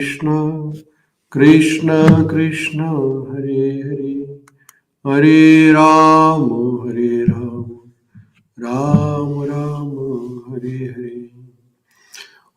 Krishna, Krishna Krishna, Hare Hare, Hare Ram, Hare Ram, Ram Ram, Hare Hare.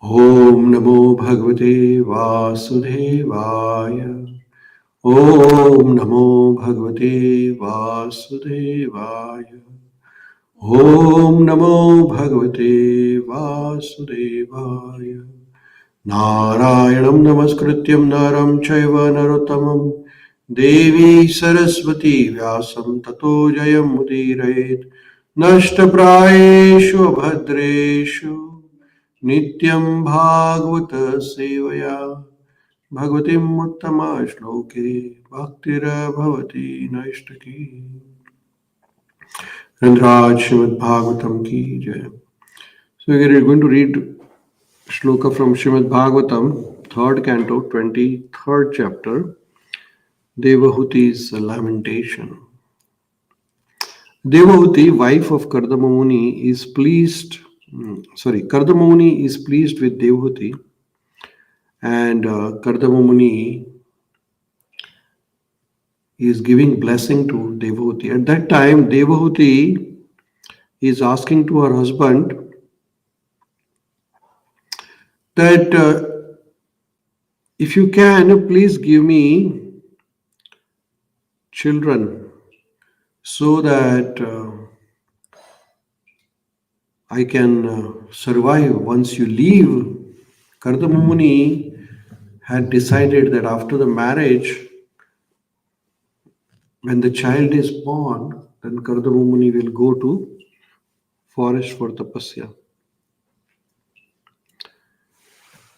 Om Namo Bhagavate Vasudevaya. Om Namo Bhagavate Vasudevaya. Om Namo Bhagavate Vasudevaya. Narayanam Namaskrityam Naram Chaiva Narottamam Devi Saraswati Vyasam Tato Jayam Mudirayet Nashtaprayeshu Abhadreshu Nityam Bhagavata Sevaya Bhagavatim Uttama Shloke Bhaktira Bhavati Naishtaki. Randraj Śrīmad-Bhāgavatam ki Jai. So we are going to read shloka from Śrīmad-Bhāgavatam, 3rd canto, 23rd chapter, Devahūti's Lamentation. Devahūti, wife of Kardama Muni, is pleased. Kardama Muni is pleased with Devahūti, and Kardama Muni is giving blessing to Devahūti. At that time, Devahūti is asking to her husband that if you can, please give me children so that I can survive once you leave. Kardama Muni had decided that after the marriage, when the child is born, then Kardama Muni will go to forest for tapasya.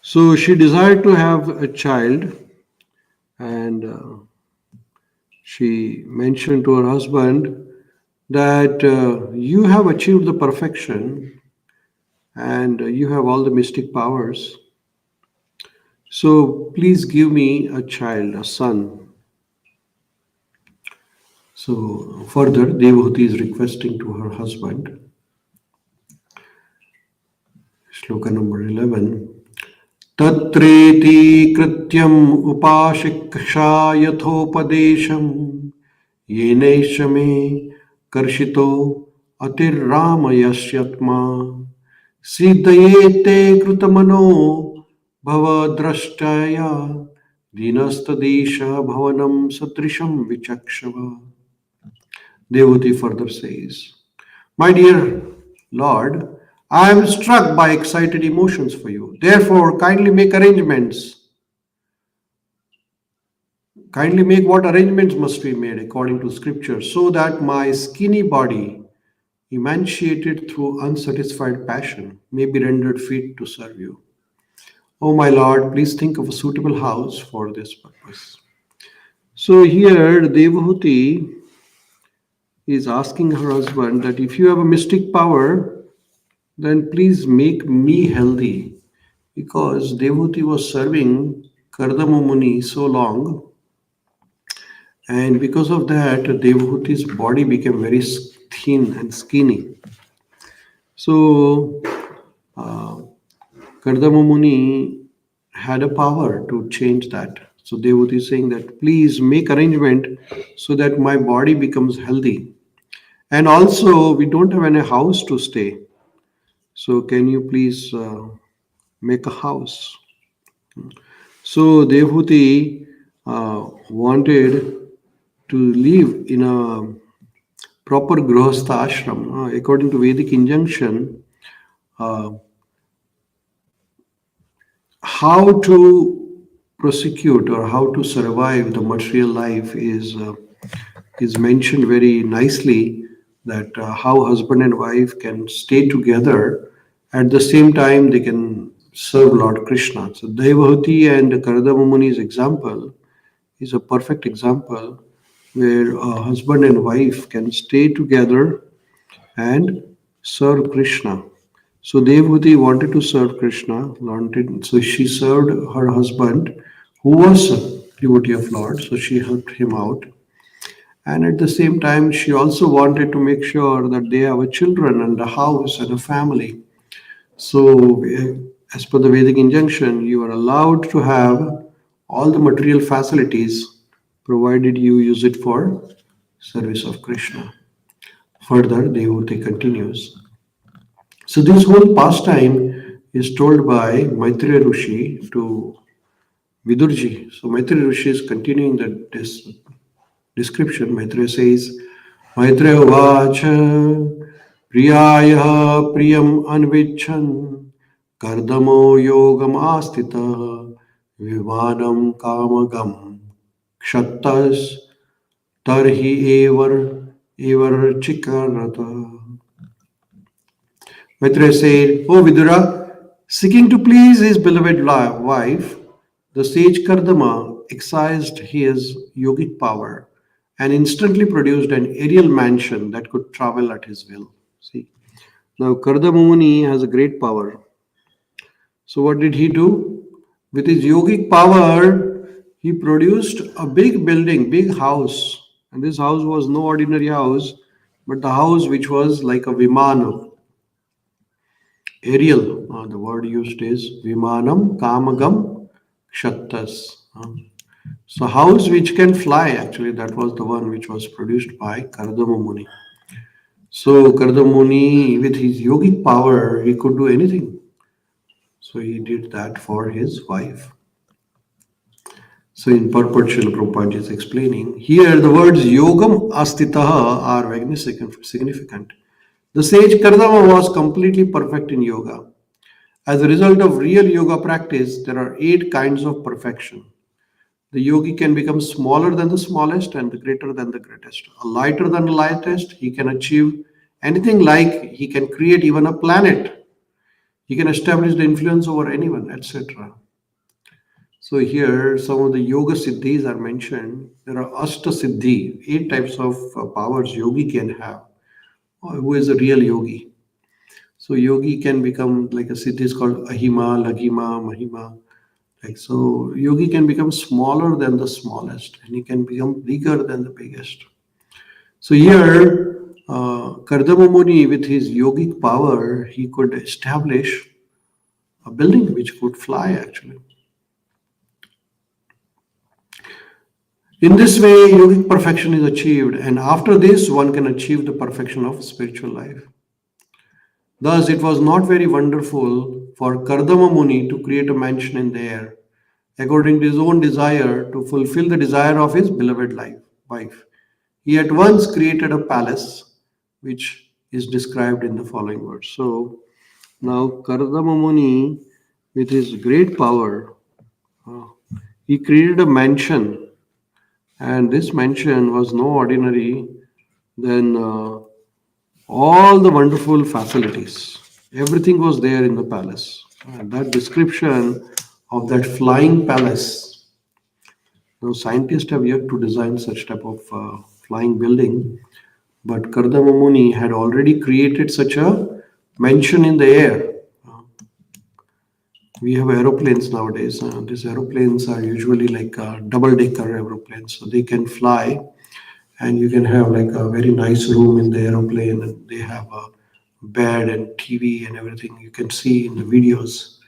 So she desired to have a child, and she mentioned to her husband that you have achieved the perfection and you have all the mystic powers. So please give me a child, a son. So further, Devahūti is requesting to her husband. Shloka number 11. Tatreti krityam upashiksha yathopadesham yeneshame karshito atirramayashyatma siddhayete krutamano bhavadrashtaya dinastadisha bhavanam satrisham vichakshava. Devahūti further says, my dear Lord, I am struck by excited emotions for you. Therefore, kindly make arrangements. Kindly make what arrangements must be made according to scripture, so that my skinny body, emaciated through unsatisfied passion, may be rendered fit to serve you. Oh my Lord, please think of a suitable house for this purpose. So here Devahūti is asking her husband that if you have a mystic power, then please make me healthy, because Devahūti was serving Kardama Muni so long, and because of that Devahūti's body became very thin and skinny. So Kardama Muni had a power to change that. So Devahūti is saying that please make arrangement so that my body becomes healthy, and also we don't have any house to stay. So can you please make a house? So Devahūti wanted to live in a proper grihastha ashram. According to Vedic injunction, how to prosecute or how to survive the material life is mentioned very nicely, that how husband and wife can stay together, at the same time they can serve Lord Krishna. So Devahūti and Kardama Muni's example is a perfect example where a husband and wife can stay together and serve Krishna. So Devahūti wanted to serve Krishna, so she served her husband, who was a devotee of Lord, so she helped him out. And at the same time, she also wanted to make sure that they have a children and a house and a family. So As per the Vedic injunction, you are allowed to have all the material facilities provided you use it for service of Krishna. Further, Devahūti continues. So this whole pastime is told by Maitreya Rishi to Vidurji. So Maitreya Rishi is continuing this description. Maitreya says, Maitreya Vacha Priyaya Priyam Anvichan Kardamo Yogam Astita Vimanam Kamagam Kshattas Tarhi Evar Chikarata. Maitreya said, O Vidura, seeking to please his beloved wife, the sage Kardama exercised his yogic power and instantly produced an aerial mansion that could travel at his will. See, now Kardama Muni has a great power. So what did he do? With his yogic power, he produced a big building, big house. And this house was no ordinary house, but the house which was like a Vimana, aerial. The word used is Vimanam Kamagam Kshattas. So house which can fly, actually that was the one which was produced by Kardama Muni. So Kardama Muni, with his yogic power, he could do anything. So he did that for his wife. So in purport, Srila Prabhupada is explaining, here the words Yogam Astitaha are very significant. The sage Kardama was completely perfect in yoga. As a result of real yoga practice, there are 8 kinds of perfection. The yogi can become smaller than the smallest and greater than the greatest. A lighter than the lightest, he can achieve anything, like he can create even a planet. He can establish the influence over anyone, etc. So here some of the yoga siddhis are mentioned. There are Ashta Siddhi, 8 types of powers yogi can have. Who is a real yogi? So yogi can become like a siddhi is called Ahima, Laghima, Mahima. Like so, yogi can become smaller than the smallest, and he can become bigger than the biggest. So here, Kardama Muni, with his yogic power, he could establish a building which could fly actually. In this way, yogic perfection is achieved, and after this, one can achieve the perfection of spiritual life. Thus, it was not very wonderful for Kardama Muni to create a mansion in the air, according to his own desire, to fulfill the desire of his beloved wife. He at once created a palace, which is described in the following words. So, now Kardama Muni, with his great power, he created a mansion, and this mansion was no ordinary than all the wonderful facilities. Everything was there in the palace. And that description of that flying palace. Now, scientists have yet to design such type of flying building, but Kardama Muni had already created such a mansion in the air. We have aeroplanes nowadays. These aeroplanes are usually like double-decker aeroplanes, so they can fly, and you can have like a very nice room in the aeroplane, and they have a bed and TV and everything you can see in the videos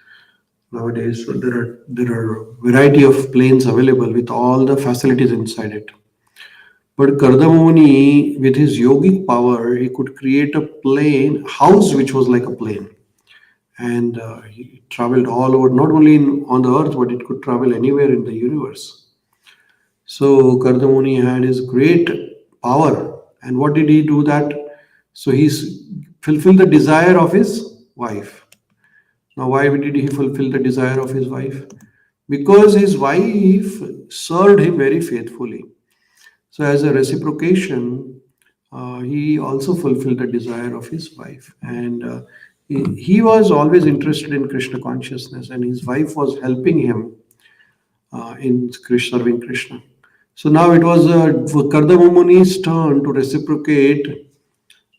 nowadays. So there are variety of planes available with all the facilities inside it. But Kardama Muni, with his yogic power, he could create a plane house which was like a plane, and he traveled all over, not only on the earth, but it could travel anywhere in the universe. So Kardama Muni had his great power, and what did he do that? So he fulfilled the desire of his wife. Now, why did he fulfill the desire of his wife? Because his wife served him very faithfully. So, as a reciprocation, he also fulfilled the desire of his wife, and he was always interested in Krishna consciousness, and his wife was helping him in serving Krishna. So now it was Kardama Muni's turn to reciprocate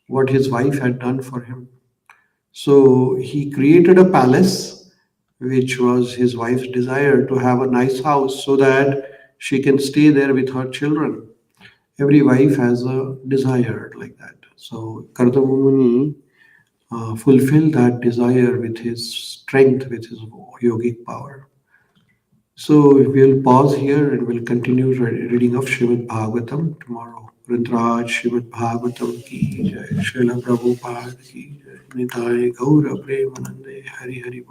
what his wife had done for him. So he created a palace, which was his wife's desire, to have a nice house so that she can stay there with her children. Every wife has a desire like that. So Kardama Muni fulfill that desire with his strength, with his yogic power. So we'll pause here and we'll continue reading of Śrīmad Bhāgavatam tomorrow. Rudraj Śrīmad Bhāgavatam ki jai, Srila Prabhupada ki jai, Nitai Gaura Premanande, Hari Hari Bol.